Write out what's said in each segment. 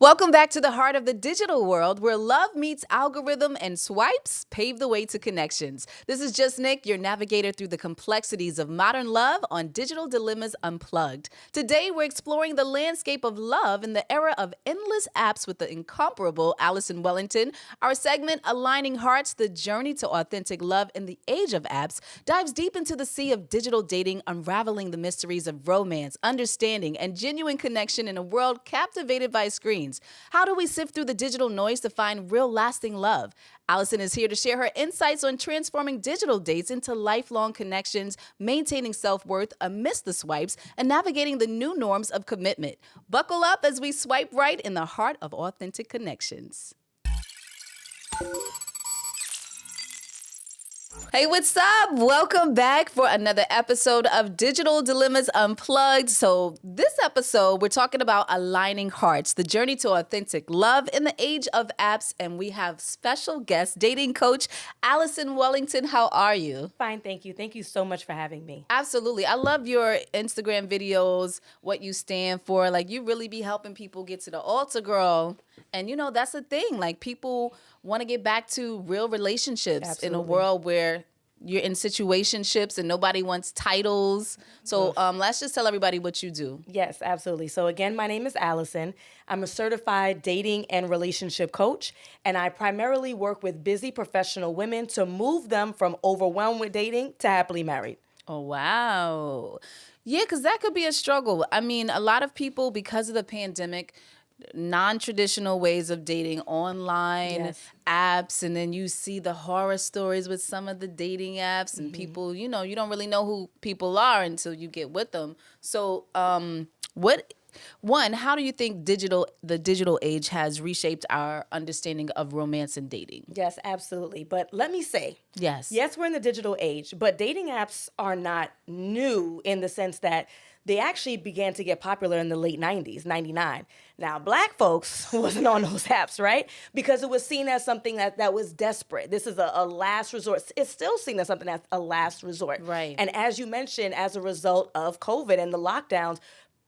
Welcome back to the heart of the digital world where love meets algorithm and swipes pave the way to connections. This is JusNik, your navigator through the complexities of modern love on Digital Dilemmas Unplugged. Today, we're exploring the landscape of love in the era of endless apps with the incomparable Alison Wellington. Our segment, Aligning Hearts, the journey to authentic love in the age of apps, dives deep into the sea of digital dating, unraveling the mysteries of romance, understanding, and genuine connection in a world captivated by screens. How do we sift through the digital noise to find real lasting love? Alison is here to share her insights on transforming digital dates into lifelong connections, maintaining self-worth amidst the swipes, and navigating the new norms of commitment. Buckle up as we swipe right in the heart of authentic connections. Hey, what's up? Welcome back for another episode of Digital Dilemmas Unplugged. So this episode, we're talking about aligning hearts, the journey to authentic love in the age of apps. And we have special guest, dating coach Alison Wellington. How are you? Fine, thank you. Thank you so much for having me. Absolutely. I love your Instagram videos, what you stand for. Like, you really be helping people get to the altar, girl. And, you know, that's the thing. Like, people want to get back to real relationships. Absolutely. In a world where you're in situationships and nobody wants titles. So let's just tell everybody what you do. Yes, absolutely. So again, my name is Alison. I'm a certified dating and relationship coach, and I primarily work with busy professional women to move them from overwhelmed with dating to happily married. Oh, wow. Yeah, because that could be a struggle. I mean, a lot of people, because of the pandemic, non-traditional ways of dating, online Yes. apps, and then you see the horror stories with some of the dating apps and people, you know, you don't really know who people are until you get with them. So how do you think the digital age has reshaped our understanding of romance and dating? Yes, absolutely. But let me say, Yes, yes, we're in the digital age, but dating apps are not new in the sense that they actually began to get popular in the late 90s, 99. Now, black folks wasn't on those apps, right? Because it was seen as something that was desperate. This is a last resort. It's still seen as something that's a last resort. Right. And as you mentioned, as a result of COVID and the lockdowns,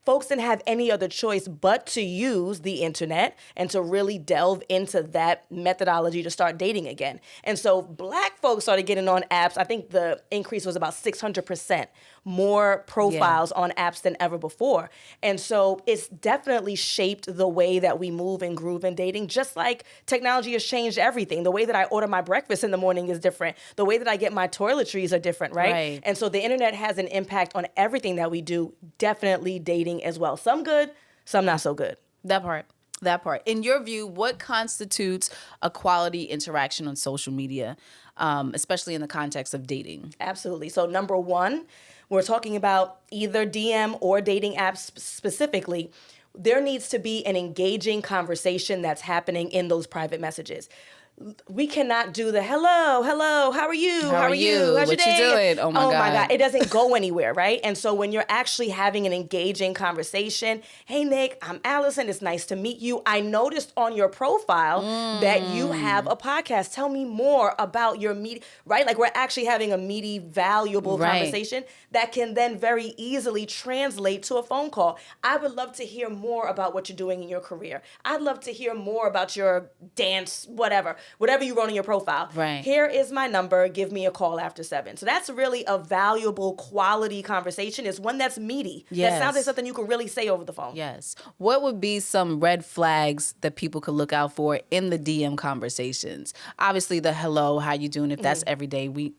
folks didn't have any other choice but to use the internet and to really delve into that methodology to start dating again. And so black folks started getting on apps. I think the increase was about 600% more profiles on apps than ever before. And so it's definitely shaped the way that we move and groove in dating, just like technology has changed everything. The way that I order my breakfast in the morning is different. The way that I get my toiletries are different, right? Right. And so the internet has an impact on everything that we do, definitely dating as well. Some good, some not so good. that part. In your view, what constitutes a quality interaction on social media, especially in the context of dating? Absolutely. So number one, we're talking about either DM or dating apps specifically. There needs to be an engaging conversation that's happening in those private messages. We cannot do the hello, how are you? How are you? How's your What you day? doing? Oh my God. It doesn't go anywhere, right? And so when you're actually having an engaging conversation, hey Nick, I'm Alison. It's nice to meet you. I noticed on your profile that you have a podcast. Tell me more about your meeting, right? Like we're actually having a meaty, valuable Right. conversation that can then very easily translate to a phone call. I would love to hear more about what you're doing in your career. I'd love to hear more about your dance, whatever you wrote in your profile. Right. Here is my number. Give me a call after 7. So that's really a valuable quality conversation. It's one that's meaty. Yes. That sounds like something you can really say over the phone. Yes. What would be some red flags that people could look out for in the DM conversations? Obviously, the hello, how you doing? If that's every day, we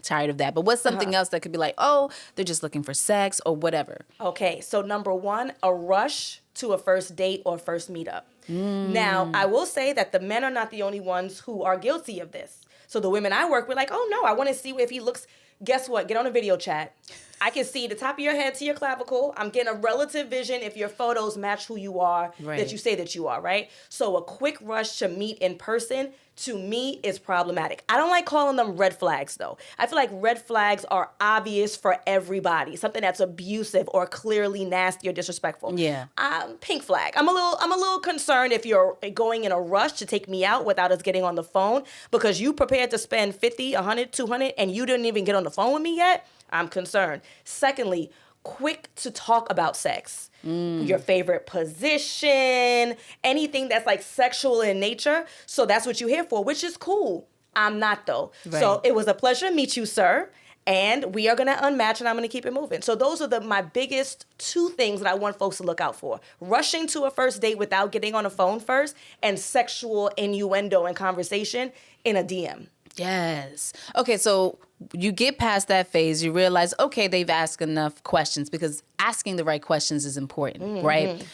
tired of that. But what's something else that could be like, oh, they're just looking for sex or whatever? Okay, so number one, a rush to a first date or first meetup. Now, I will say that the men are not the only ones who are guilty of this. So the women I work with, like, oh no, I want to see if he looks. Guess what? Get on a video chat. I can see the top of your head to your clavicle. I'm getting a relative vision if your photos match who you are, Right. that you say that you are, right? So a quick rush to meet in person, to me, is problematic. I don't like calling them red flags, though. I feel like red flags are obvious for everybody. Something that's abusive or clearly nasty or disrespectful. Yeah. Pink flag. I'm a little concerned if you're going in a rush to take me out without us getting on the phone because you prepared to spend 50, 100, 200, and you didn't even get on the phone with me yet. I'm concerned. Secondly, quick to talk about sex. Your favorite position, anything that's like sexual in nature. So that's what you're here for, which is cool. I'm not though. Right. So it was a pleasure to meet you, sir. And we are going to unmatch and I'm going to keep it moving. So those are my biggest two things that I want folks to look out for. Rushing to a first date without getting on a phone first, and sexual innuendo and conversation in a DM. Yes. Okay, so you get past that phase, you realize, okay, they've asked enough questions, because asking the right questions is important, right?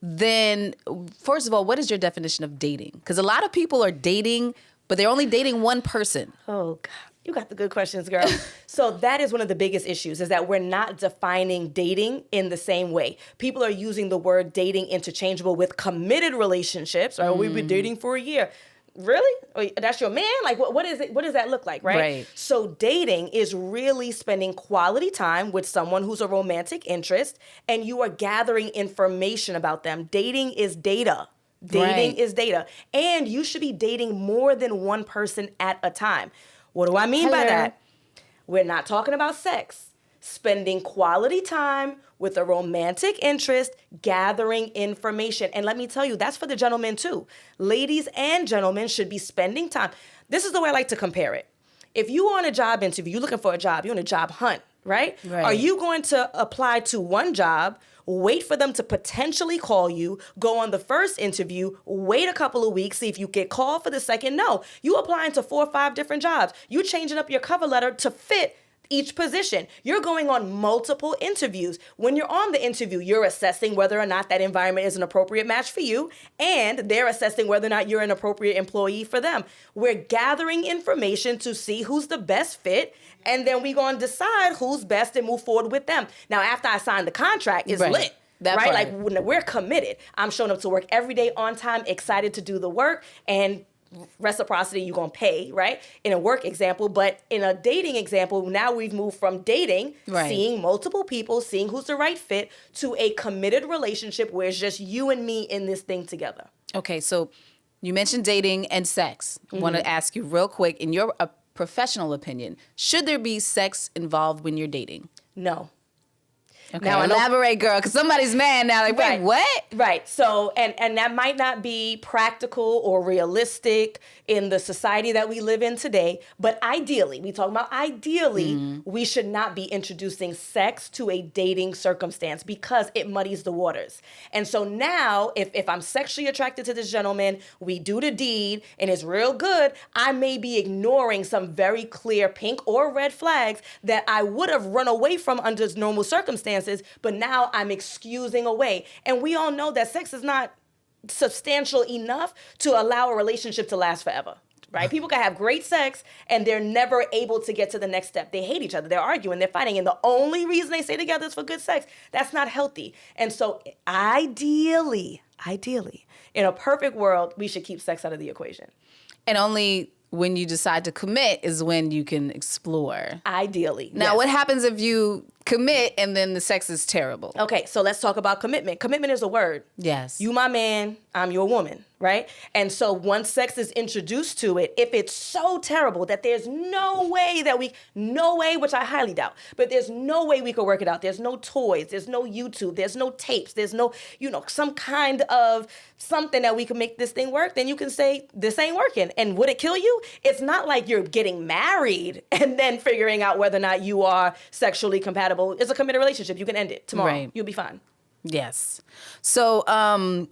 Then, first of all, what is your definition of dating? Because a lot of people are dating, but they're only dating one person. Oh, God. You got the good questions, girl. So that is one of the biggest issues, is that we're not defining dating in the same way. People are using the word dating interchangeable with committed relationships. Or we've been dating for a year. Really? Or that's your man? Like, what is it? What does that look like, right? So dating is really spending quality time with someone who's a romantic interest, and you are gathering information about them. Dating is data. Dating is data. And you should be dating more than one person at a time. What do I mean by that? We're not talking about sex. Spending quality time with a romantic interest, gathering information. And let me tell you, that's for the gentlemen too. Ladies and gentlemen should be spending time. This is the way I like to compare it. If you're on a job interview, you're looking for a job, you're on a job hunt, right? Are you going to apply to one job, wait for them to potentially call you, go on the first interview, wait a couple of weeks, see if you get called for the second? No, you applying to 4 or 5 different jobs. You changing up your cover letter to fit each position. You're going on multiple interviews. When you're on the interview, you're assessing whether or not that environment is an appropriate match for you, and they're assessing whether or not you're an appropriate employee for them. We're gathering information to see who's the best fit, and then we're going to decide who's best and move forward with them. Now, after I sign the contract, it's lit. Right? Like, we're committed. I'm showing up to work every day on time, excited to do the work, and reciprocity, you're going to pay, right? In a work example. But in a dating example, now we've moved from dating, seeing multiple people, seeing who's the right fit, to a committed relationship where it's just you and me in this thing together. Okay, so you mentioned dating and sex. I want to ask you real quick, in your professional opinion, should there be sex involved when you're dating? No. Okay, now elaborate, girl, because somebody's mad now. Like, wait, what? Right. So, and that might not be practical or realistic in the society that we live in today. But ideally, we talk about ideally, we should not be introducing sex to a dating circumstance, because it muddies the waters. And so now, if I'm sexually attracted to this gentleman, we do the deed, and it's real good, I may be ignoring some very clear pink or red flags that I would have run away from under normal circumstances. But now I'm excusing away. And we all know that sex is not substantial enough to allow a relationship to last forever, right? People can have great sex and they're never able to get to the next step. They hate each other. They're arguing. They're fighting. And the only reason they stay together is for good sex. That's not healthy. And so ideally, in a perfect world, we should keep sex out of the equation. And only when you decide to commit is when you can explore. Ideally. Now, what happens if you commit and then the sex is terrible? Okay, so let's talk about commitment. Commitment is a word. Yes. You my man, I'm your woman, right? And so once sex is introduced to it, if it's so terrible that there's no way, which I highly doubt, but there's no way we could work it out. There's no toys, there's no YouTube, there's no tapes, there's no, some kind of something that we can make this thing work, then you can say, this ain't working. And would it kill you? It's not like you're getting married and then figuring out whether or not you are sexually compatible. It's a committed relationship. You can end it tomorrow. Right. You'll be fine. Yes. So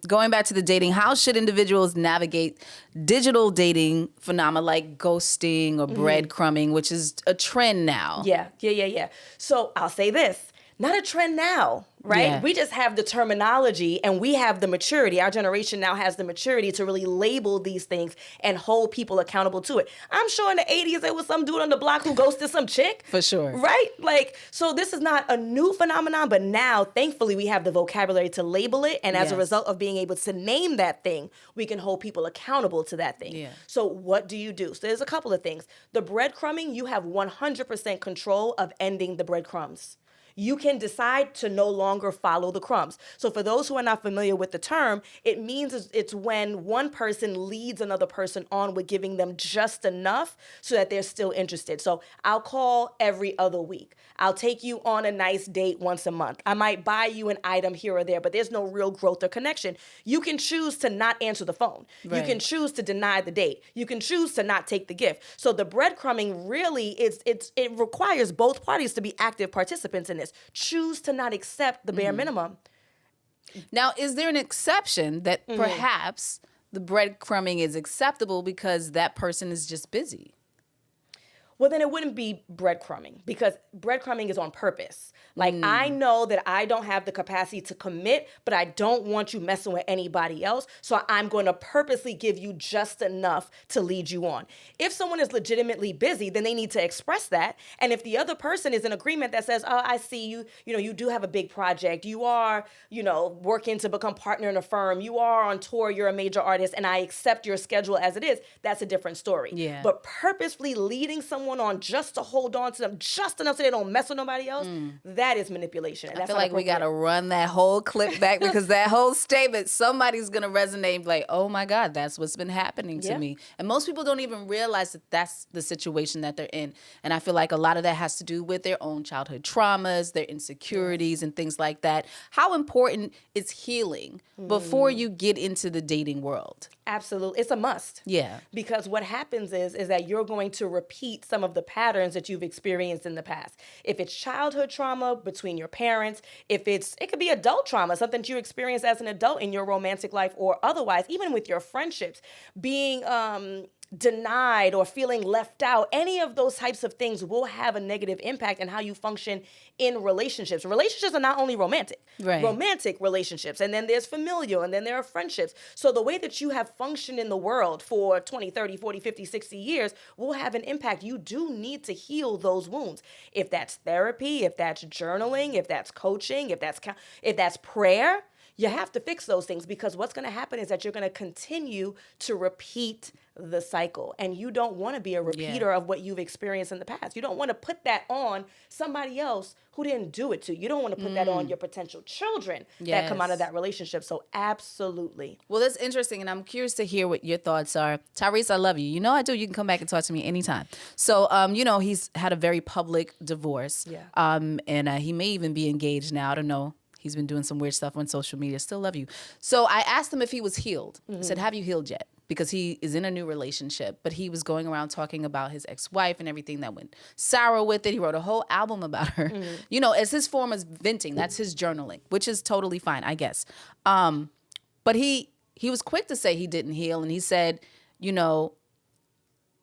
going back to the dating, how should individuals navigate digital dating phenomena like ghosting or breadcrumbing, which is a trend now? Yeah. So I'll say this. Not a trend now, right? Yeah. We just have the terminology and we have the maturity. Our generation now has the maturity to really label these things and hold people accountable to it. I'm sure in the 80s there was some dude on the block who ghosted some chick. For sure. Right? Like, so this is not a new phenomenon, but now, thankfully, we have the vocabulary to label it. And as a result of being able to name that thing, we can hold people accountable to that thing. Yeah. So what do you do? So there's a couple of things. The breadcrumbing, you have 100% control of ending the breadcrumbs. you can decide to no longer follow the crumbs. So for those who are not familiar with the term, it means it's when one person leads another person on with giving them just enough so that they're still interested. So I'll call every other week. I'll take you on a nice date once a month. I might buy you an item here or there, but there's no real growth or connection. You can choose to not answer the phone. Right. You can choose to deny the date. You can choose to not take the gift. So the breadcrumbing really it requires both parties to be active participants in this. Choose to not accept the bare minimum. Now, is there an exception that perhaps the breadcrumbing is acceptable because that person is just busy? Well, then it wouldn't be breadcrumbing, because breadcrumbing is on purpose. Like, I know that I don't have the capacity to commit, but I don't want you messing with anybody else, so I'm going to purposely give you just enough to lead you on. If someone is legitimately busy, then they need to express that. And if the other person is in agreement that says, oh, I see you, you do have a big project, you are, working to become partner in a firm, you are on tour, you're a major artist, and I accept your schedule as it is, that's a different story. Yeah. But purposefully leading someone on just to hold on to them just enough so they don't mess with nobody else, that is manipulation. And I that's feel like we got to run that whole clip back because that whole statement, somebody's going to resonate like, oh my God, that's what's been happening to me. And most people don't even realize that that's the situation that they're in. And I feel like a lot of that has to do with their own childhood traumas, their insecurities and things like that. How important is healing before you get into the dating world? Absolutely. It's a must. Yeah. Because what happens is that you're going to repeat some of the patterns that you've experienced in the past. If it's childhood trauma between your parents, it could be adult trauma, something that you experienced as an adult in your romantic life or otherwise, even with your friendships, being denied or feeling left out, any of those types of things will have a negative impact on how you function in relationships. Relationships are not only romantic, romantic relationships, and then there's familial, and then there are friendships. So the way that you have functioned in the world for 20, 30, 40, 50, 60 years will have an impact. You do need to heal those wounds. If that's therapy, if that's journaling, if that's coaching, if that's prayer, you have to fix those things, because what's going to happen is that you're going to continue to repeat the cycle. And you don't want to be a repeater of what you've experienced in the past. You don't want to put that on somebody else who didn't do it to you. You don't want to put that on your potential children that come out of that relationship. So absolutely. Well, that's interesting, and I'm curious to hear what your thoughts are. Tyrese, I love you. You know I do. You can come back and talk to me anytime. So, he's had a very public divorce. Yeah. And he may even be engaged now. I don't know. He's been doing some weird stuff on social media. Still love you. So I asked him if he was healed. I said, have you healed yet? Because he is in a new relationship, but he was going around talking about his ex-wife and everything that went sour with it. He wrote a whole album about her, as his form of venting. That's his journaling, which is totally fine, I guess. But he was quick to say he didn't heal. And he said,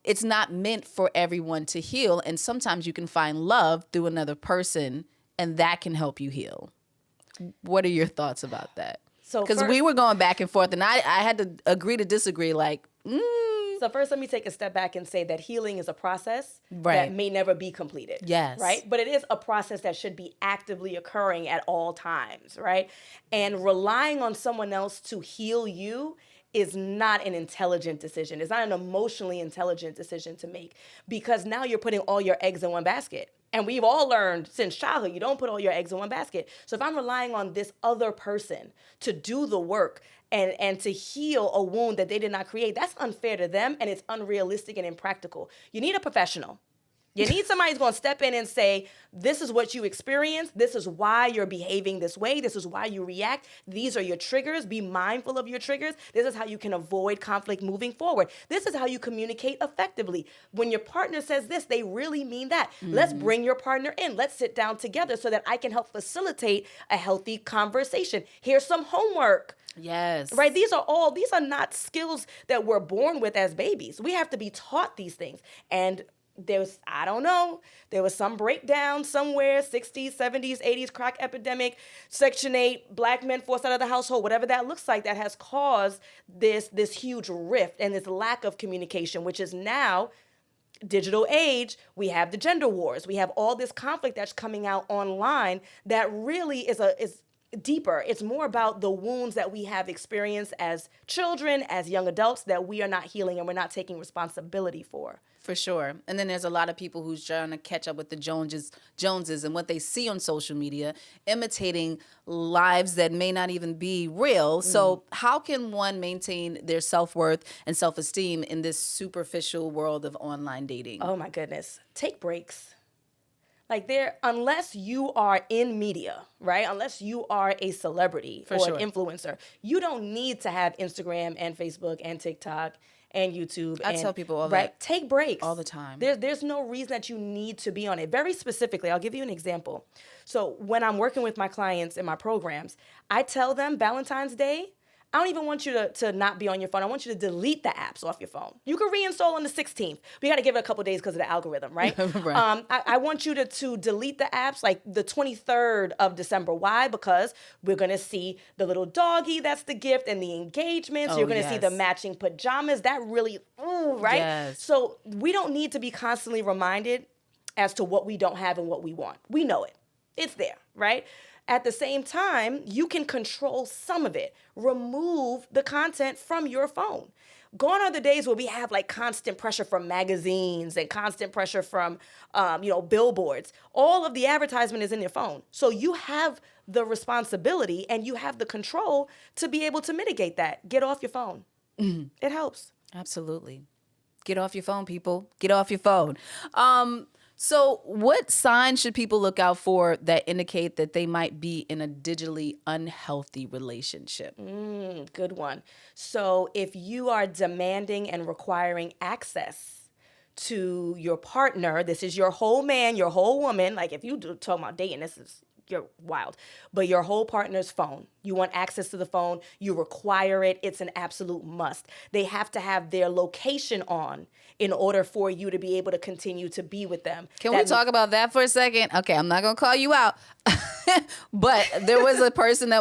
it's not meant for everyone to heal. And sometimes you can find love through another person, and that can help you heal. What are your thoughts about that? Because we were going back and forth, and I had to agree to disagree. So first, let me take a step back and say that healing is a process that may never be completed. Yes. Right? But it is a process that should be actively occurring at all times, right? And relying on someone else to heal you is not an intelligent decision. It's not an emotionally intelligent decision to make, because now you're putting all your eggs in one basket. And we've all learned since childhood, you don't put all your eggs in one basket. So if I'm relying on this other person to do the work and to heal a wound that they did not create, that's unfair to them, and it's unrealistic and impractical. You need a professional. You need somebody who's going to step in and say, this is what you experienced. This is why you're behaving this way. This is why you react. These are your triggers. Be mindful of your triggers. This is how you can avoid conflict moving forward. This is how you communicate effectively. When your partner says this, they really mean that. Let's bring your partner in. Let's sit down together so that I can help facilitate a healthy conversation. Here's some homework. Yes. Right? These are not skills that we're born with as babies. We have to be taught these things. And there was some breakdown somewhere, 60s, 70s, 80s, crack epidemic, Section 8, black men forced out of the household, whatever that looks like, that has caused this huge rift and this lack of communication, which is now digital age. We have the gender wars. We have all this conflict that's coming out online that really is deeper. It's more about the wounds that we have experienced as children, as young adults, that we are not healing and we're not taking responsibility for. For sure. And then there's a lot of people who's trying to catch up with the Joneses and what they see on social media, imitating lives that may not even be real. So how can one maintain their self-worth and self-esteem in this superficial world of online dating? Oh my goodness. Take breaks. Like unless you are in media, right? Unless you are a celebrity or sure. an influencer, you don't need to have Instagram and Facebook and TikTok and YouTube. I tell people all right, that take breaks all the time. There's no reason that you need to be on it. Very specifically, I'll give you an example. So when I'm working with my clients in my programs, I tell them Valentine's Day, I don't even want you to not be on your phone. I want you to delete the apps off your phone. You can reinstall on the 16th. We got to give it a couple days because of the algorithm, right? Right. I want you to delete the apps like the 23rd of December. Why? Because we're going to see the little doggy, that's the gift, and the engagements. Oh, You're going to see the yes. matching pajamas. That really, right? Yes. So we don't need to be constantly reminded as to what we don't have and what we want. We know it. It's there, right? At the same time, you can control some of it. Remove the content from your phone. Gone are the days where we have like constant pressure from magazines and constant pressure from, billboards. All of the advertisement is in your phone. So you have the responsibility and you have the control to be able to mitigate that. Get off your phone. It helps. Absolutely. Get off your phone, people. Get off your phone. So what signs should people look out for that indicate that they might be in a digitally unhealthy relationship? Good one. So if you are demanding and requiring access to your partner, this is your whole man, your whole woman. Like if you talk about dating, you're wild. But your whole partner's phone. You want access to the phone. You require it. It's an absolute must. They have to have their location on in order for you to be able to continue to be with them. Can we talk about that for a second? Okay, I'm not going to call you out. But there was a person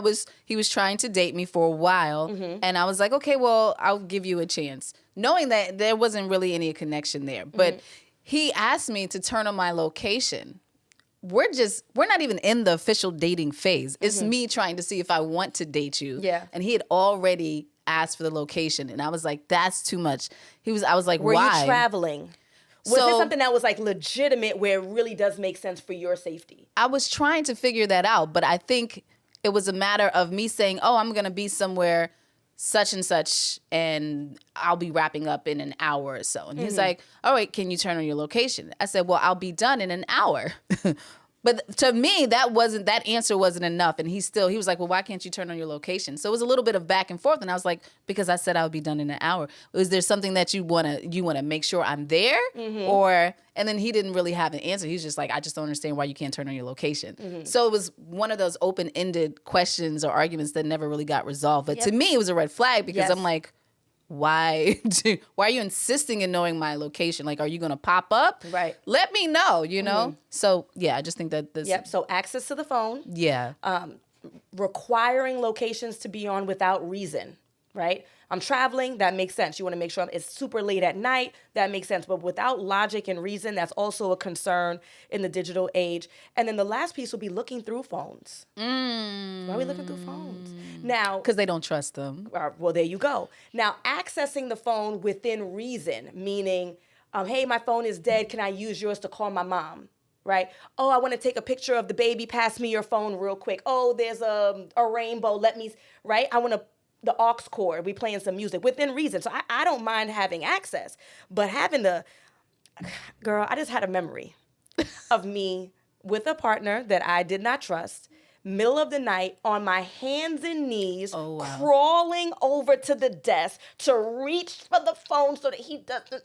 he was trying to date me for a while. And I was like, okay, well, I'll give you a chance. Knowing that there wasn't really any connection there. But he asked me to turn on my location. We're not even in the official dating phase. It's me trying to see if I want to date you. Yeah. And he had already asked for the location. And I was like, that's too much. I was like, Were why? you traveling? Was it something that was like legitimate where it really does make sense for your safety? I was trying to figure that out, but I think it was a matter of me saying, oh, I'm going to be somewhere such and such, and I'll be wrapping up in an hour or so. And he's like, all right, can you turn on your location? I said, well, I'll be done in an hour. But to me, that answer wasn't enough. And he was like, well, why can't you turn on your location? So it was a little bit of back and forth. And I was like, because I said I would be done in an hour. Is there something that you want to make sure I'm there? And then he didn't really have an answer. He was just like, I just don't understand why you can't turn on your location. So it was one of those open-ended questions or arguments that never really got resolved. But to me, it was a red flag because I'm like, why are you insisting in knowing my location? Like, are you going to pop up? Right. Let me know, you know? So, yeah, I just think that this... Yep, so access to the phone. Yeah. Requiring locations to be on without reason, right? I'm traveling, that makes sense. You want to make sure it's super late at night, that makes sense. But without logic and reason, that's also a concern in the digital age. And then the last piece will be looking through phones. Why are we looking through phones? Now, because they don't trust them. Well, there you go. Now, accessing the phone within reason, meaning, hey, my phone is dead. Can I use yours to call my mom? Right? Oh, I want to take a picture of the baby. Pass me your phone real quick. Oh, there's a rainbow. Right? I want the aux cord. We playing some music within reason. So I don't mind having access, but having girl, I just had a memory of me with a partner that I did not trust, middle of the night, on my hands and knees, crawling over to the desk to reach for the phone so that he doesn't.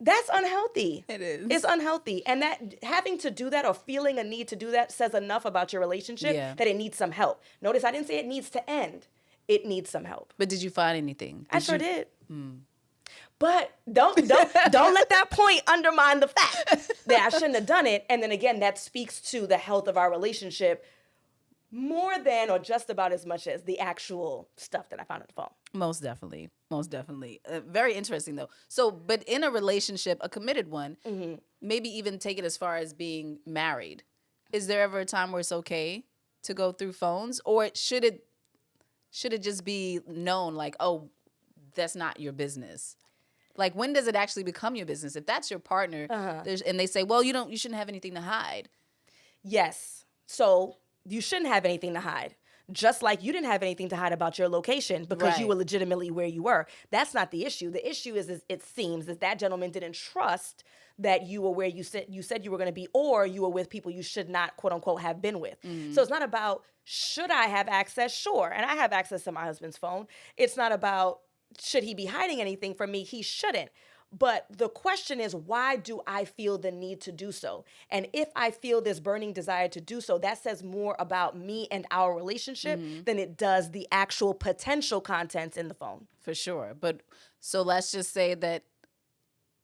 That's unhealthy. It is. It's unhealthy. And that having to do that or feeling a need to do that says enough about your relationship that it needs some help. Notice I didn't say it needs to end. It needs some help. But did you find anything? I sure did. But don't let that point undermine the fact that I shouldn't have done it. And then again, that speaks to the health of our relationship more than or just about as much as the actual stuff that I found on the phone. Most definitely. Most definitely. Very interesting, though. So, but in a relationship, a committed one, maybe even take it as far as being married. Is there ever a time where it's okay to go through phones? Or should it just be known like, oh, that's not your business? Like, when does it actually become your business? If that's your partner, and they say, well, you shouldn't have anything to hide. Yes. So you shouldn't have anything to hide. Just like you didn't have anything to hide about your location because you Right. were legitimately where you were. That's not the issue. The issue is it seems that gentleman didn't trust that you were where you said you were going to be, or you were with people you should not, quote unquote, have been with. So it's not about, should I have access? Sure. And I have access to my husband's phone. It's not about, should he be hiding anything from me? He shouldn't. But the question is, why do I feel the need to do so? And if I feel this burning desire to do so, that says more about me and our relationship than it does the actual potential contents in the phone. For sure. But so let's just say that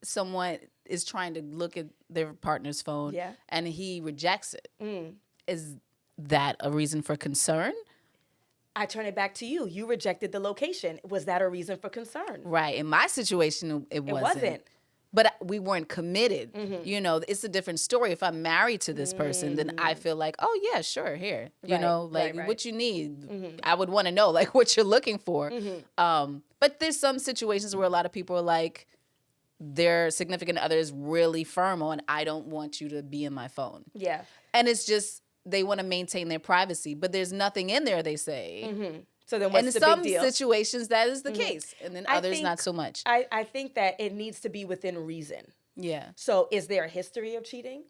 someone is trying to look at their partner's phone and he rejects it. Is that a reason for concern? I turn it back to you. You rejected the location. Was that a reason for concern? Right. In my situation, it wasn't. But we weren't committed. It's a different story. If I'm married to this person, then I feel like, oh, yeah, sure, here. What you need. I would want to know, like, what you're looking for. But there's some situations where a lot of people are like, their significant other is really firm on, I don't want you to be in my phone. Yeah. And it's just, they want to maintain their privacy, but there's nothing in there, they say. So then what's the big deal? In some situations, that is the case. And then others, not so much. I think that it needs to be within reason. Yeah. So is there a history of cheating?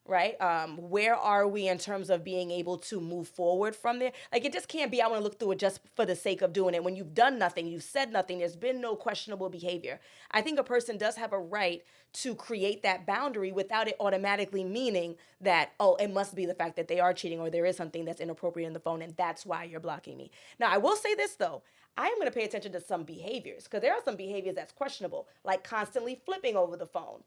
Right? Where are we in terms of being able to move forward from there? Like, it just can't be, I want to look through it just for the sake of doing it. When you've done nothing, you've said nothing, there's been no questionable behavior. I think a person does have a right to create that boundary without it automatically meaning that, oh, it must be the fact that they are cheating or there is something that's inappropriate in the phone and that's why you're blocking me. Now, I will say this, though. I am going to pay attention to some behaviors because there are some behaviors that's questionable, like constantly flipping over the phone.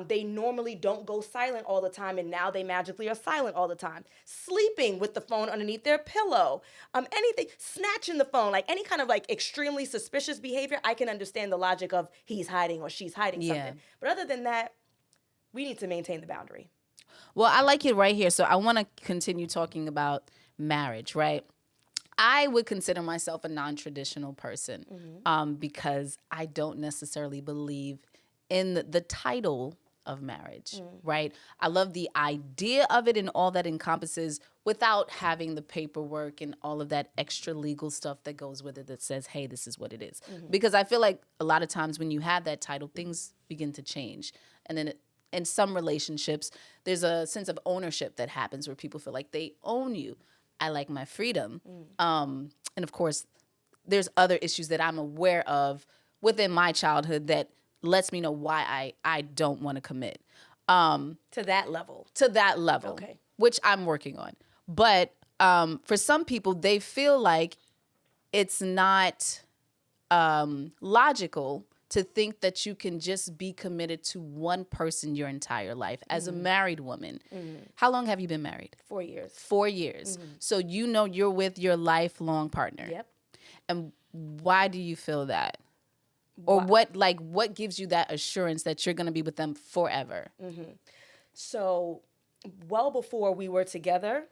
They normally don't go silent all the time, and now they magically are silent all the time. Sleeping with the phone underneath their pillow. Anything, snatching the phone, like any kind of like extremely suspicious behavior, I can understand the logic of he's hiding or she's hiding something. But other than that, we need to maintain the boundary. Well, I like it right here. So I want to continue talking about marriage, right? I would consider myself a non-traditional person because I don't necessarily believe in the title of marriage, right? I love the idea of it and all that encompasses without having the paperwork and all of that extra legal stuff that goes with it that says, hey, this is what it is. Because I feel like a lot of times when you have that title, things begin to change. And then in some relationships, there's a sense of ownership that happens where people feel like they own you. I like my freedom. And of course, there's other issues that I'm aware of within my childhood that lets me know why I don't want to commit. To that level. To that level. Okay. Which I'm working on. But for some people, they feel like it's not logical to think that you can just be committed to one person your entire life. As a married woman, how long have you been married? 4 years. 4 years. So you know you're with your lifelong partner. Yep. And why do you feel that? Or what gives you that assurance that you're going to be with them forever? So well before we were together,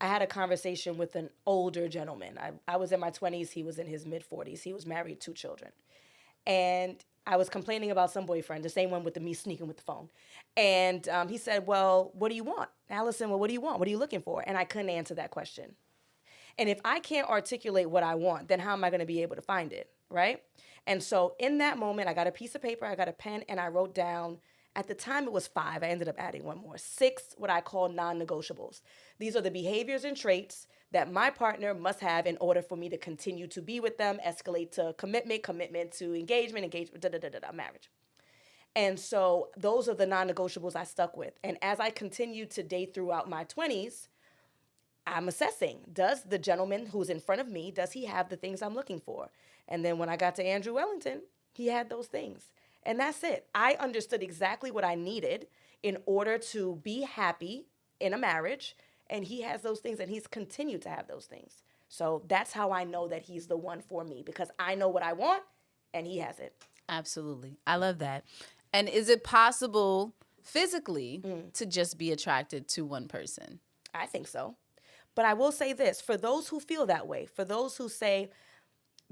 I had a conversation with an older gentleman. I was in my 20s. He was in his mid-40s. He was married, 2 children. And I was complaining about some boyfriend, the same one with me sneaking with the phone. And he said, well, what do you want? Alison, well, what do you want? What are you looking for? And I couldn't answer that question. And if I can't articulate what I want, then how am I going to be able to find it, right? And so in that moment, I got a piece of paper, I got a pen, and I wrote down, at the time it was 5, I ended up adding one more, 6 what I call non-negotiables. These are the behaviors and traits that my partner must have in order for me to continue to be with them, escalate to commitment to engagement, marriage. And so those are the non-negotiables I stuck with. And as I continued to date throughout my 20s, I'm assessing, does the gentleman who's in front of me, does he have the things I'm looking for? And then when I got to Andrew Wellington, he had those things. And that's it. I understood exactly what I needed in order to be happy in a marriage. And he has those things, and he's continued to have those things. So that's how I know that he's the one for me, because I know what I want, and he has it. Absolutely. I love that. And is it possible physically to just be attracted to one person? I think so. But I will say this, for those who feel that way, for those who say,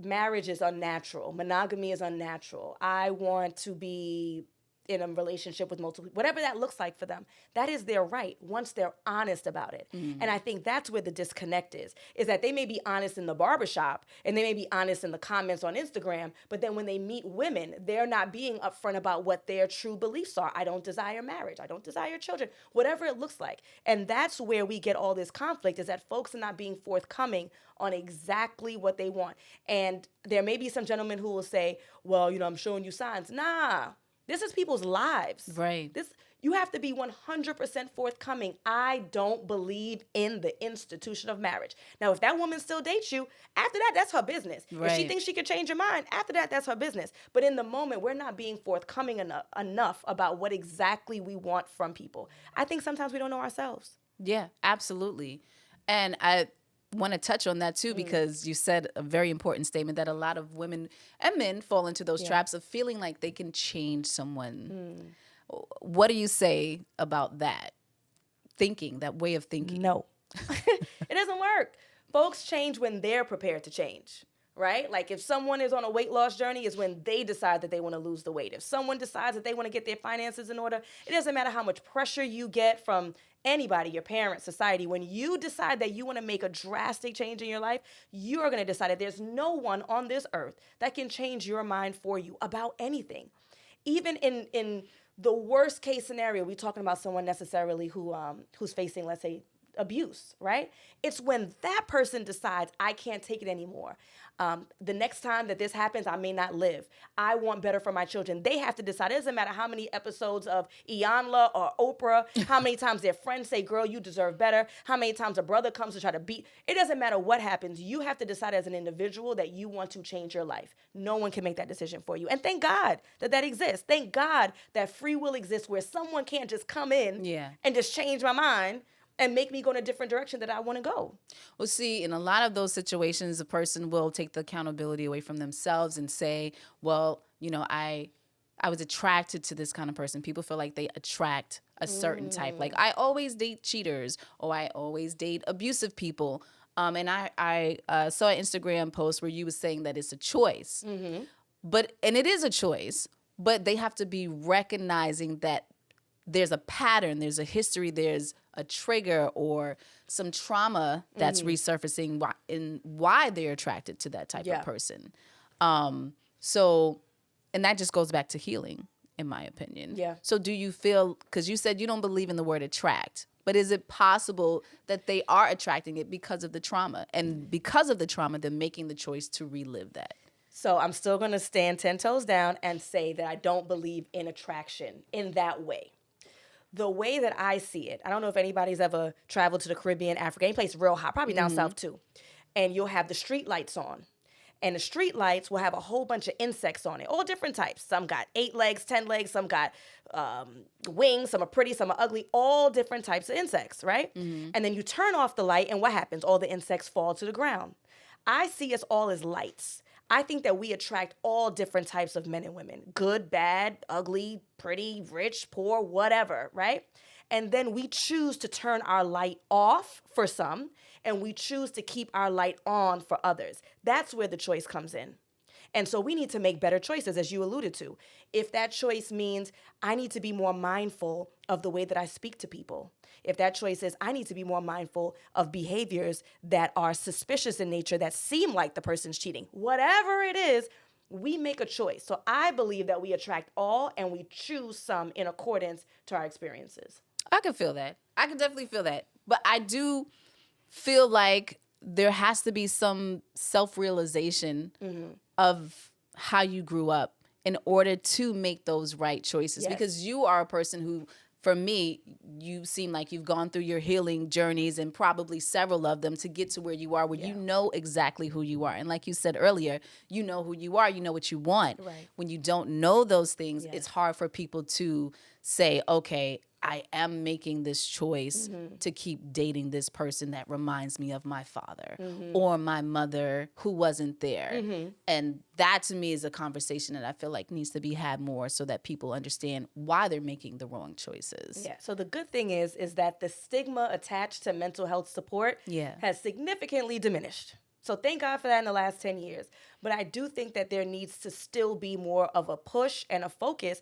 marriage is unnatural. Monogamy is unnatural. I want to be in a relationship with multiple, whatever that looks like for them. That is their right once they're honest about it. And I think that's where the disconnect is that they may be honest in the barbershop and they may be honest in the comments on Instagram, but then when they meet women, they're not being upfront about what their true beliefs are. I don't desire marriage. I don't desire children, whatever it looks like. And that's where we get all this conflict, is that folks are not being forthcoming on exactly what they want. And there may be some gentlemen who will say, well, I'm showing you signs. Nah. This is people's lives. Right. You have to be 100% forthcoming. I don't believe in the institution of marriage. Now, if that woman still dates you, after that, that's her business. Right. If she thinks she can change her mind, after that, that's her business. But in the moment, we're not being forthcoming enough about what exactly we want from people. I think sometimes we don't know ourselves. Yeah, absolutely. And I want to touch on that too, because you said a very important statement that a lot of women and men fall into those traps of feeling like they can change someone. What do you say about that that way of thinking? No, it doesn't work. Folks change when they're prepared to change. Right? Like if someone is on a weight loss journey is when they decide that they want to lose the weight. If someone decides that they want to get their finances in order, it doesn't matter how much pressure you get from anybody, your parents, society. When you decide that you want to make a drastic change in your life, you are going to decide that there's no one on this earth that can change your mind for you about anything. Even in the worst case scenario, we're talking about someone necessarily who's facing, let's say, abuse, right? It's when that person decides, I can't take it anymore. The next time that this happens, I may not live. I want better for my children. They have to decide. It doesn't matter how many episodes of Iyanla or Oprah, how many times their friends say, girl, you deserve better, how many times a brother comes to try to beat. It doesn't matter what happens. You have to decide as an individual that you want to change your life. No one can make that decision for you. And thank God that exists. Thank God that free will exists where someone can't just come in and just change my mind and make me go in a different direction that I want to go. Well, see, in a lot of those situations, a person will take the accountability away from themselves and say, well, I was attracted to this kind of person. People feel like they attract a certain type. Like, I always date cheaters, or I always date abusive people. And I saw an Instagram post where you were saying that it's a choice. And it is a choice, but they have to be recognizing that there's a pattern, there's a history, there's a trigger or some trauma that's resurfacing why they're attracted to that type of person. And that just goes back to healing, in my opinion. Yeah. So do you feel, because you said you don't believe in the word attract, but is it possible that they are attracting it because of the trauma? And because of the trauma, they're making the choice to relive that? So I'm still going to stand 10 toes down and say that I don't believe in attraction in that way. The way that I see it, I don't know if anybody's ever traveled to the Caribbean, Africa, any place real hot, probably down south too. And you'll have the street lights on. And the street lights will have a whole bunch of insects on it, all different types. Some got 8 legs, 10 legs, some got wings, some are pretty, some are ugly, all different types of insects, right? And then you turn off the light and what happens? All the insects fall to the ground. I see us all as lights. I think that we attract all different types of men and women, good, bad, ugly, pretty, rich, poor, whatever, right? And then we choose to turn our light off for some, and we choose to keep our light on for others. That's where the choice comes in. And so we need to make better choices, as you alluded to. If that choice means I need to be more mindful of the way that I speak to people, if that choice is I need to be more mindful of behaviors that are suspicious in nature, that seem like the person's cheating, whatever it is, we make a choice. So I believe that we attract all and we choose some in accordance to our experiences. I can feel that. I can definitely feel that. But I do feel like there has to be some self-realization of how you grew up in order to make those right choices. Yes. Because you are a person who, for me, you seem like you've gone through your healing journeys and probably several of them to get to where you are, where you know exactly who you are. And like you said earlier, you know who you are, you know what you want. Right. When you don't know those things, it's hard for people to say, okay, I am making this choice to keep dating this person that reminds me of my father or my mother who wasn't there. And that to me is a conversation that I feel like needs to be had more so that people understand why they're making the wrong choices. Yeah. So the good thing is that the stigma attached to mental health support has significantly diminished. So thank God for that in the last 10 years. But I do think that there needs to still be more of a push and a focus.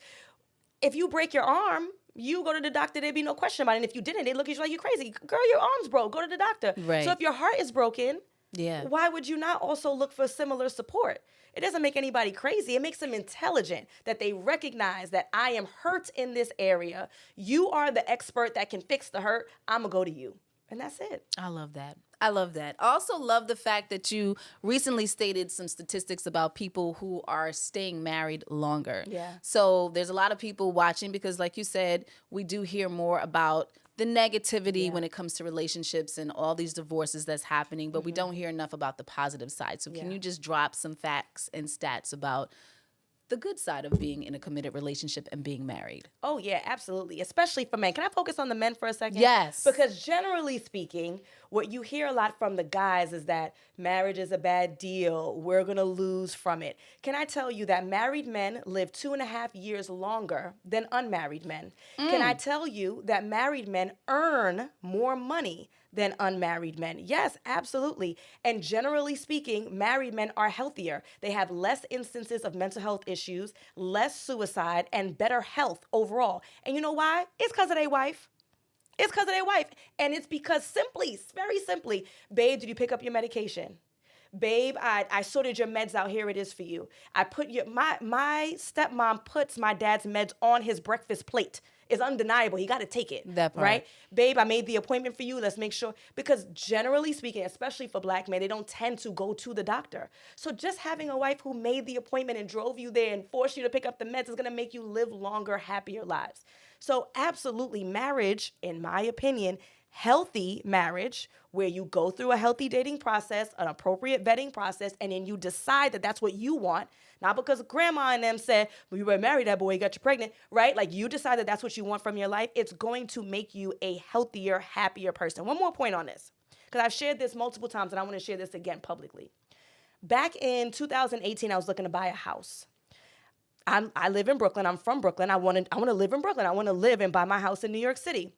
If you break your arm, you go to the doctor, there'd be no question about it. And if you didn't, they look at you like you're crazy. Girl, your arm's broke. Go to the doctor. Right. So if your heart is broken, Yeah. why would you not also look for similar support? It doesn't make anybody crazy. It makes them intelligent that they recognize that I am hurt in this area. You are the expert that can fix the hurt. I'm going to go to you. And that's it. I love that. I love that. I also love the fact that you recently stated some statistics about people who are staying married longer. Yeah. So there's a lot of people watching because, like you said, we do hear more about the negativity when it comes to relationships and all these divorces that's happening, but we don't hear enough about the positive side. So can you just drop some facts and stats about the good side of being in a committed relationship and being married? Oh, yeah, absolutely. Especially for men. Can I focus on the men for a second? Yes. Because generally speaking, what you hear a lot from the guys is that marriage is a bad deal. We're going to lose from it. Can I tell you that married men live 2.5 years longer than unmarried men? Can I tell you that married men earn more money than unmarried men? Yes, absolutely. And generally speaking, married men are healthier. They have less instances of mental health issues, less suicide, and better health overall. And you know why? It's because of their wife. It's because of their wife. And it's because simply, very simply, babe, did you pick up your medication? Babe, I sorted your meds out. Here it is for you. I put my stepmom puts my dad's meds on his breakfast plate. It's undeniable. He got to take it. That part. Right? Babe, I made the appointment for you. Let's make sure. Because generally speaking, especially for black men, they don't tend to go to the doctor. So just having a wife who made the appointment and drove you there and forced you to pick up the meds is going to make you live longer, happier lives. So absolutely, marriage, in my opinion, healthy marriage, where you go through a healthy dating process, an appropriate vetting process, and then you decide that that's what you want, not because grandma and them said, well, you better marry that boy, he got you pregnant, right? Like you decide that that's what you want from your life. It's going to make you a healthier, happier person. One more point on this, because I've shared this multiple times and I want to share this again publicly. Back in 2018, I was looking to buy a house. I live in Brooklyn. I'm from Brooklyn. I want to live in Brooklyn. I want to live and buy my house in New York City.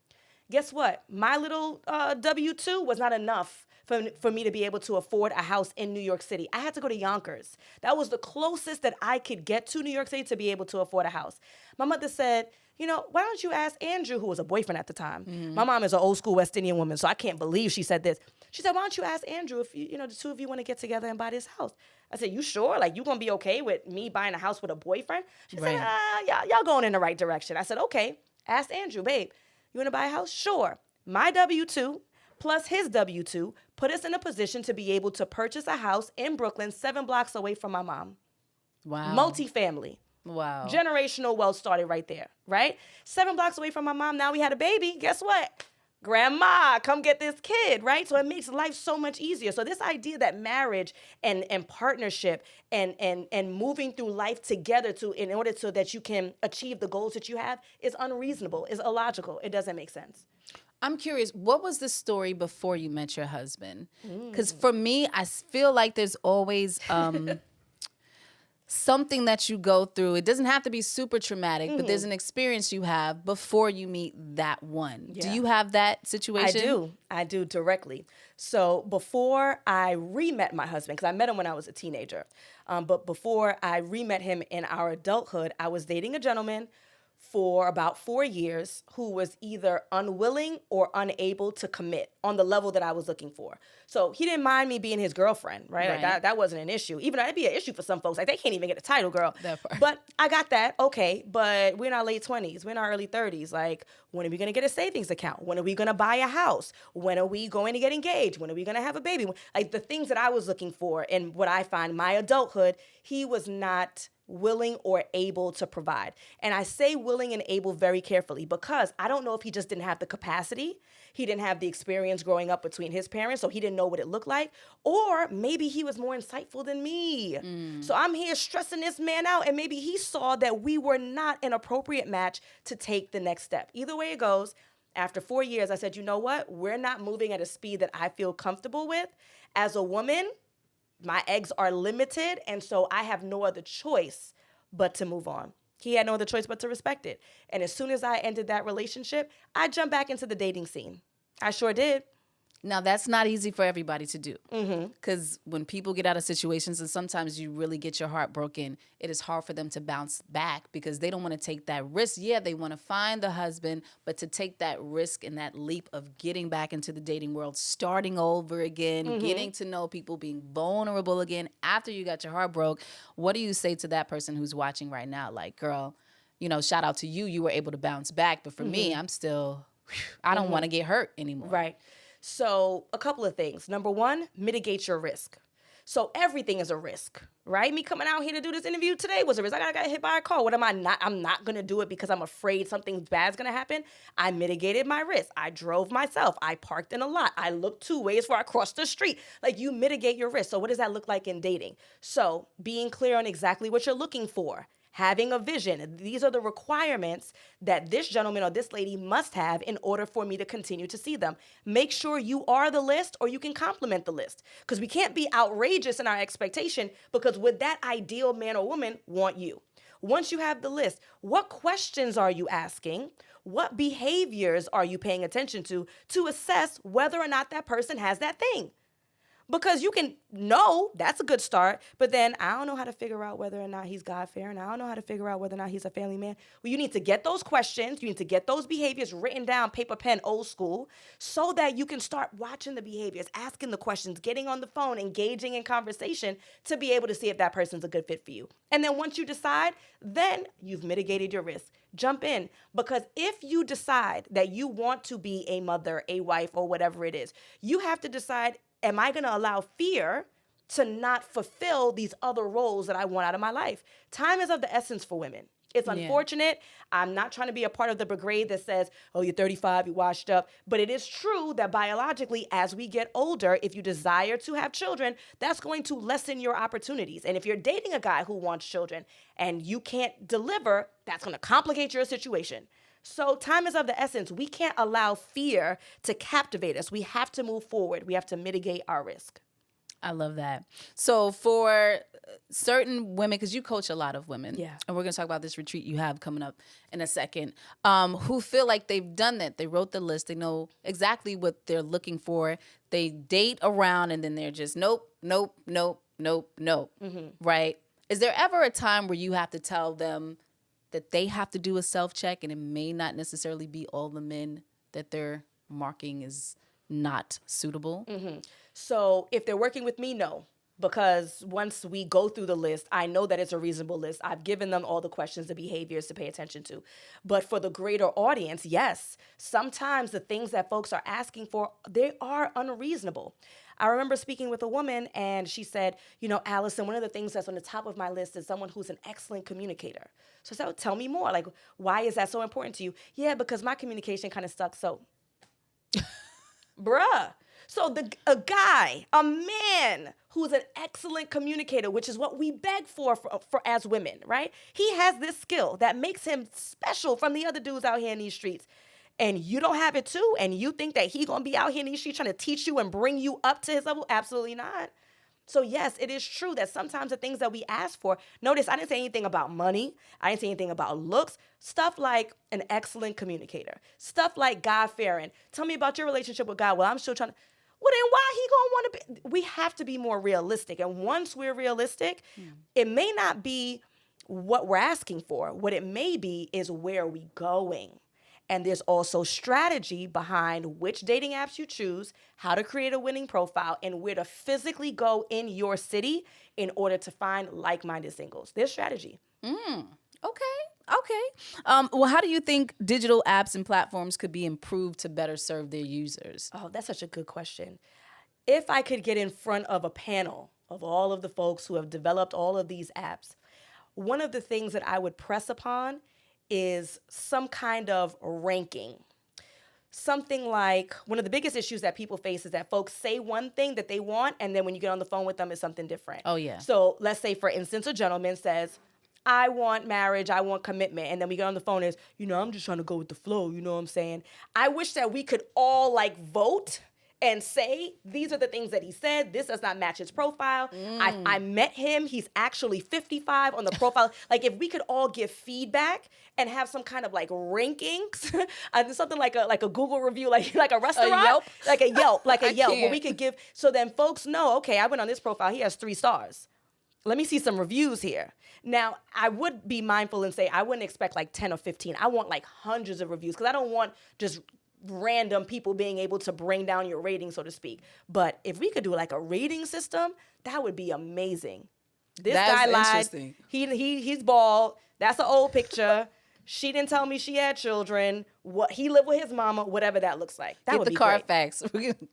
Guess what? My little W-2 was not enough for me to be able to afford a house in New York City. I had to go to Yonkers. That was the closest that I could get to New York City to be able to afford a house. My mother said, you know, why don't you ask Andrew, who was a boyfriend at the time? Mm-hmm. My mom is an old school West Indian woman, so I can't believe she said this. She said, why don't you ask Andrew if the two of you want to get together and buy this house? I said, you sure? Like, you going to be okay with me buying a house with a boyfriend? She said, y'all going in the right direction. I said, okay, ask Andrew, babe, you want to buy a house? Sure. My W-2 plus his W-2 put us in a position to be able to purchase a house in Brooklyn 7 blocks away from my mom. Wow. Multifamily. Wow. Generational wealth started right there, right? 7 blocks away from my mom. Now we had a baby. Guess what? Grandma, come get this kid, right? So it makes life so much easier. So this idea that marriage and partnership and moving through life together in order so that you can achieve the goals that you have is unreasonable, is illogical. It doesn't make sense. I'm curious, what was the story before you met your husband? Because for me, I feel like there's always something that you go through. It doesn't have to be super traumatic, but there's an experience you have before you meet that one. Yeah. Do you have that situation? I do directly. So before I re-met my husband, because I met him when I was a teenager, but before I re-met him in our adulthood, I was dating a gentleman for about 4 years who was either unwilling or unable to commit on the level that I was looking for. So he didn't mind me being his girlfriend, right? Like that wasn't an issue. Even though that'd be an issue for some folks. Like they can't even get a title, girl. But I got that. Okay, but we're in our late 20s. We're in our early 30s. Like, when are we going to get a savings account? When are we going to buy a house? When are we going to get engaged? When are we going to have a baby? Like the things that I was looking for and what I find my adulthood, he was not willing or able to provide. And I say willing and able very carefully because I don't know if he just didn't have the capacity. He didn't have the experience growing up between his parents, so he didn't know what it looked like. Or maybe he was more insightful than me. So I'm here stressing this man out, and maybe he saw that we were not an appropriate match to take the next step. Either way it goes, after 4 years, I said, you know what? We're not moving at a speed that I feel comfortable with. As a woman, my eggs are limited, and so I have no other choice but to move on. He had no other choice but to respect it. And as soon as I ended that relationship, I jumped back into the dating scene. I sure did. Now, that's not easy for everybody to do. Because when people get out of situations and sometimes you really get your heart broken, it is hard for them to bounce back because they don't want to take that risk. Yeah, they want to find the husband, but to take that risk and that leap of getting back into the dating world, starting over again, getting to know people, being vulnerable again after you got your heart broke, what do you say to that person who's watching right now? Like, girl, you know, shout out to you. You were able to bounce back. But for me, I'm still, I don't want to get hurt anymore. Right. So a couple of things. Number one, mitigate your risk. So everything is a risk, right? Me coming out here to do this interview today was a risk. I got hit by a car. What am I not? I'm not going to do it because I'm afraid something bad's going to happen. I mitigated my risk. I drove myself. I parked in a lot. I looked 2 ways before I crossed the street. Like, you mitigate your risk. So what does that look like in dating? So being clear on exactly what you're looking for. Having a vision. These are the requirements that this gentleman or this lady must have in order for me to continue to see them. Make sure you are the list or you can complement the list. Because we can't be outrageous in our expectation, because would that ideal man or woman want you? Once you have the list, what questions are you asking? What behaviors are you paying attention to assess whether or not that person has that thing? Because you can know that's a good start, but then I don't know how to figure out whether or not he's God-fearing. I don't know how to figure out whether or not he's a family man. Well, you need to get those questions. You need to get those behaviors written down, paper, pen, old school, so that you can start watching the behaviors, asking the questions, getting on the phone, engaging in conversation to be able to see if that person's a good fit for you. And then once you decide, then you've mitigated your risk. Jump in, because if you decide that you want to be a mother, a wife, or whatever it is, you have to decide, am I going to allow fear to not fulfill these other roles that I want out of my life? Time is of the essence for women. It's unfortunate. I'm not trying to be a part of the brigade that says, oh, you're 35, you're washed up. But it is true that biologically, as we get older, if you desire to have children, that's going to lessen your opportunities. And if you're dating a guy who wants children and you can't deliver, that's going to complicate your situation. So time is of the essence. We can't allow fear to captivate us. We have to move forward. We have to mitigate our risk. I love that. So for certain women, because you coach a lot of women, and we're going to talk about this retreat you have coming up in a second, who feel like they've done that. They wrote the list. They know exactly what they're looking for. They date around and then they're just nope, nope, nope, nope, nope, right? Is there ever a time where you have to tell them that they have to do a self-check and it may not necessarily be all the men that they're marking as not suitable? So if they're working with me, no. Because once we go through the list, I know that it's a reasonable list. I've given them all the questions, the behaviors to pay attention to. But for the greater audience, yes, sometimes the things that folks are asking for, they are unreasonable. I remember speaking with a woman and she said, you know, Alison, one of the things that's on the top of my list is someone who's an excellent communicator. So I said, well, tell me more. Like, why is that so important to you? Yeah, because my communication kind of sucks. So, bruh. So a guy, a man who's an excellent communicator, which is what we beg for as women, right? He has this skill that makes him special from the other dudes out here in these streets. And you don't have it too, and you think that he's going to be out here in these streets trying to teach you and bring you up to his level? Absolutely not. So yes, it is true that sometimes the things that we ask for, notice I didn't say anything about money. I didn't say anything about looks. Stuff like an excellent communicator. Stuff like God-fearing. Tell me about your relationship with God. Well, I'm still trying to. Well, then why he gonna want to be? We have to be more realistic. And once we're realistic, it may not be what we're asking for. What it may be is where are we going? And there's also strategy behind which dating apps you choose, how to create a winning profile, and where to physically go in your city in order to find like-minded singles. There's strategy. Okay. Well, how do you think digital apps and platforms could be improved to better serve their users? Oh, that's such a good question. If I could get in front of a panel of all of the folks who have developed all of these apps, one of the things that I would press upon is some kind of ranking. Something like, one of the biggest issues that people face is that folks say one thing that they want, and then when you get on the phone with them, it's something different. Oh, yeah. So let's say, for instance, a gentleman says, I want marriage, I want commitment. And then we get on the phone and I'm just trying to go with the flow, you know what I'm saying? I wish that we could all vote and say, these are the things that he said. This does not match his profile. I met him. He's actually 55 on the profile. Like, if we could all give feedback and have some kind of like rankings, something like a Google review, like a restaurant, Yelp? like a Yelp, where can't. we could give, so then folks know, okay, I went on this profile. He has 3 stars. Let me see some reviews here. Now, I would be mindful and say I wouldn't expect like 10 or 15. I want like hundreds of reviews because I don't want just random people being able to bring down your rating, so to speak. But if we could do like a rating system, that would be amazing. This guy lied. Interesting. He's bald. That's an old picture. She didn't tell me she had children. What he lived with his mama, whatever that looks like. That would be great. Carfax.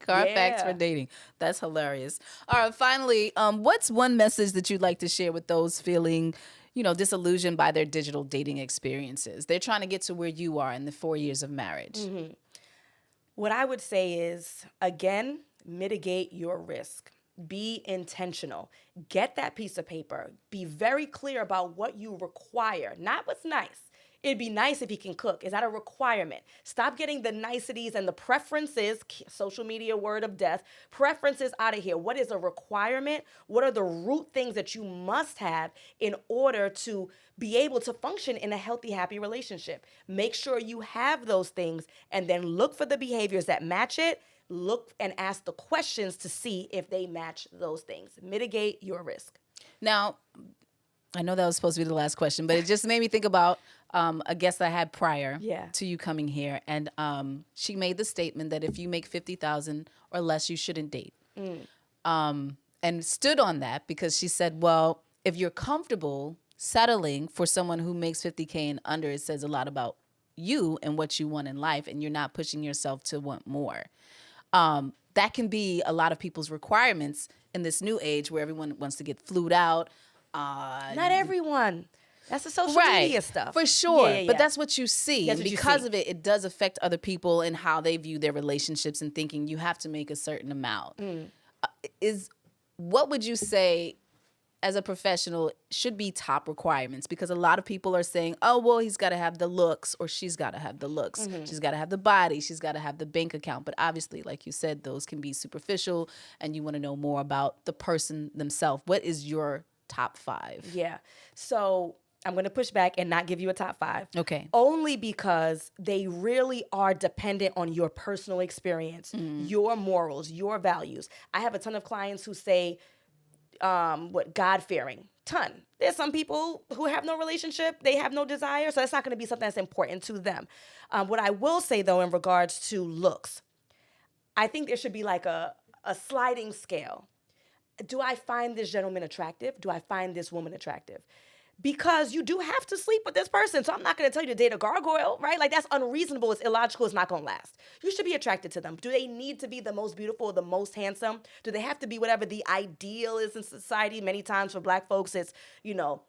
Carfax for dating. That's hilarious. All right, finally, what's one message that you'd like to share with those feeling, disillusioned by their digital dating experiences? They're trying to get to where you are in the 4 years of marriage. Mm-hmm. What I would say is, again, mitigate your risk. Be intentional. Get that piece of paper. Be very clear about what you require, not what's nice. It'd be nice if he can cook. Is that a requirement? Stop getting the niceties and the preferences, social media word of death, preferences out of here. What is a requirement? What are the root things that you must have in order to be able to function in a healthy, happy relationship? Make sure you have those things and then look for the behaviors that match it. Look and ask the questions to see if they match those things. Mitigate your risk. Now, I know that was supposed to be the last question, but it just made me think about a guest I had prior to you coming here. And she made the statement that if you make $50,000 or less, you shouldn't date. And stood on that because she said, well, if you're comfortable settling for someone who makes $50K and under, it says a lot about you and what you want in life, and you're not pushing yourself to want more. That can be a lot of people's requirements in this new age where everyone wants to get flued out. Not everyone. That's the social media stuff. For sure. Yeah. But that's what you see. That's And what you because see. of it, it does affect other people and how they view their relationships and thinking you have to make a certain amount. What would you say as a professional should be top requirements? Because a lot of people are saying, oh, well, he's got to have the looks or she's got to have the looks. She's got to have the body. She's got to have the bank account. But obviously, like you said, those can be superficial and you want to know more about the person themselves. What is your top 5? Yeah. So I'm going to push back and not give you a top 5. Okay. Only because they really are dependent on your personal experience, your morals, your values. I have a ton of clients who say, God-fearing. Ton. There's some people who have no relationship, they have no desire, so that's not going to be something that's important to them. What I will say, though, in regards to looks, I think there should be like a sliding scale. Do I find this gentleman attractive? Do I find this woman attractive? Because you do have to sleep with this person. So I'm not going to tell you to date a gargoyle, right? Like, that's unreasonable. It's illogical. It's not going to last. You should be attracted to them. Do they need to be the most beautiful or the most handsome? Do they have to be whatever the ideal is in society? Many times for Black folks, it's,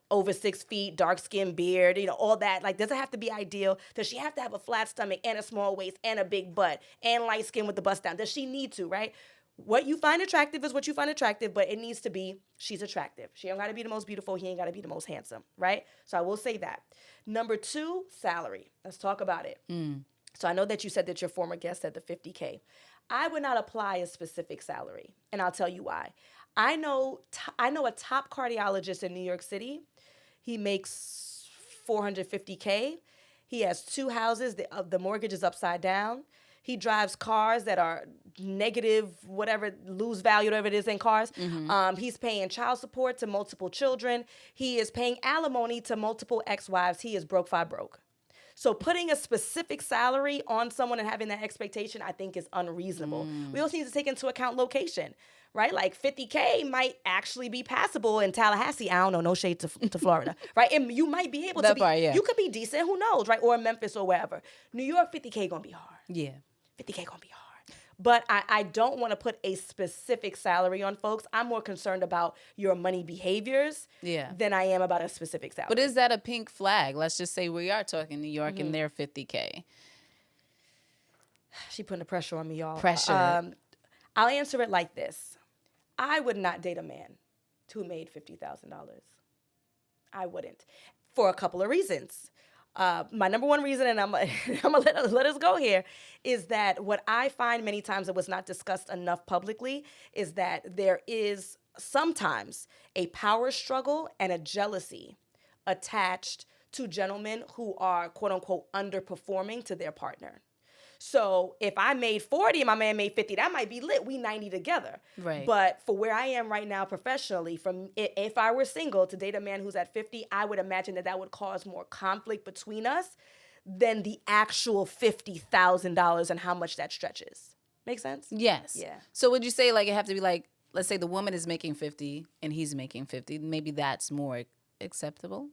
over 6 feet, dark skin, beard, all that. Like, does it have to be ideal? Does she have to have a flat stomach and a small waist and a big butt and light skin with the bust down? Does she need to, right? What you find attractive is what you find attractive, but it needs to be, she's attractive. She ain't got to be the most beautiful. He ain't got to be the most handsome, right? So I will say that. Number 2, salary. Let's talk about it. So I know that you said that your former guest said the $50K. I would not apply a specific salary, and I'll tell you why. I know a top cardiologist in New York City. He makes $450K. He has 2 houses. The mortgage is upside down. He drives cars that are negative, whatever, lose value, whatever it is in cars. He's paying child support to multiple children. He is paying alimony to multiple ex-wives. He is broke. So putting a specific salary on someone and having that expectation, I think, is unreasonable. We also need to take into account location, right? Like $50K might actually be passable in Tallahassee. I don't know, no shade to Florida, right? And you might be able to be, you could be decent, who knows, right? Or Memphis or wherever. New York, $50K gonna be hard. Yeah. 50K gonna be hard. But I don't want to put a specific salary on folks. I'm more concerned about your money behaviors than I am about a specific salary. But is that a pink flag? Let's just say we are talking New York and they're $50K. She putting the pressure on me, y'all. Pressure. I'll answer it like this. I would not date a man who made $50,000. I wouldn't. For a couple of reasons. My number one reason, and I'm gonna let us go here, is that what I find many times that was not discussed enough publicly is that there is sometimes a power struggle and a jealousy attached to gentlemen who are quote unquote underperforming to their partner. So if I made 40 and my man made 50, that might be lit. We 90 together. Right. But for where I am right now professionally, if I were single to date a man who's at 50, I would imagine that would cause more conflict between us than the actual $50,000 and how much that stretches. Make sense? Yes. Yeah. So would you say like it have to be like, let's say the woman is making 50 and he's making 50, maybe that's more acceptable?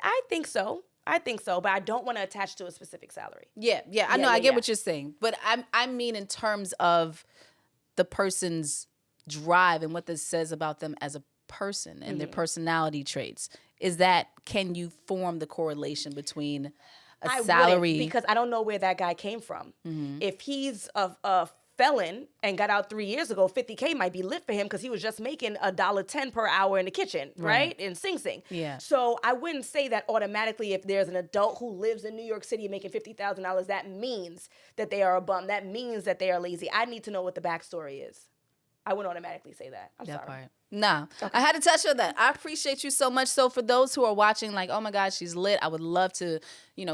I think so. But I don't want to attach to a specific salary. Yeah, I know, I get what you're saying. But I mean in terms of the person's drive and what this says about them as a person and their personality traits. Can you form the correlation between a salary? Because I don't know where that guy came from. If he's a felon and got out 3 years ago, $50K might be lit for him because he was just making $1.10 per hour in the kitchen, right? In Sing Sing. Yeah. So I wouldn't say that automatically if there's an adult who lives in New York City making $50,000, that means that they are a bum. That means that they are lazy. I need to know what the backstory is. I wouldn't automatically say that. I'm sorry. Part. Nah, I had to touch on that. I appreciate you so much. So for those who are watching, like, oh my God, she's lit. I would love to,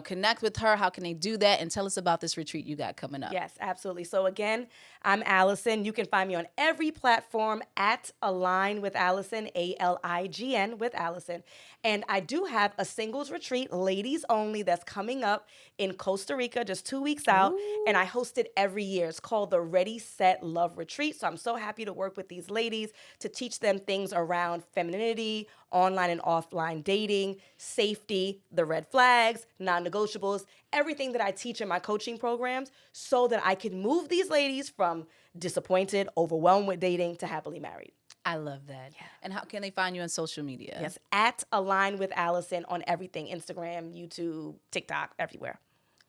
connect with her. How can they do that? And tell us about this retreat you got coming up. Yes, absolutely. So again, I'm Alison. You can find me on every platform at Align with Alison, ALIGN with Alison. And I do have a singles retreat, ladies only, that's coming up in Costa Rica, just 2 weeks out. Ooh. And I host it every year. It's called the Ready, Set, Love Retreat. So I'm so happy to work with these ladies to teach them things around femininity, online and offline dating, safety, the red flags, non-negotiables, everything that I teach in my coaching programs so that I can move these ladies from disappointed, overwhelmed with dating to happily married. I love that. Yeah. And how can they find you on social media? Yes, at Align with Alison on everything, Instagram, YouTube, TikTok, everywhere.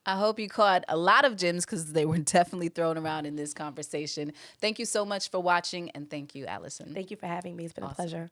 I hope you caught a lot of gems because they were definitely thrown around in this conversation. Thank you so much for watching, and thank you, Alison. Thank you for having me. It's been a pleasure.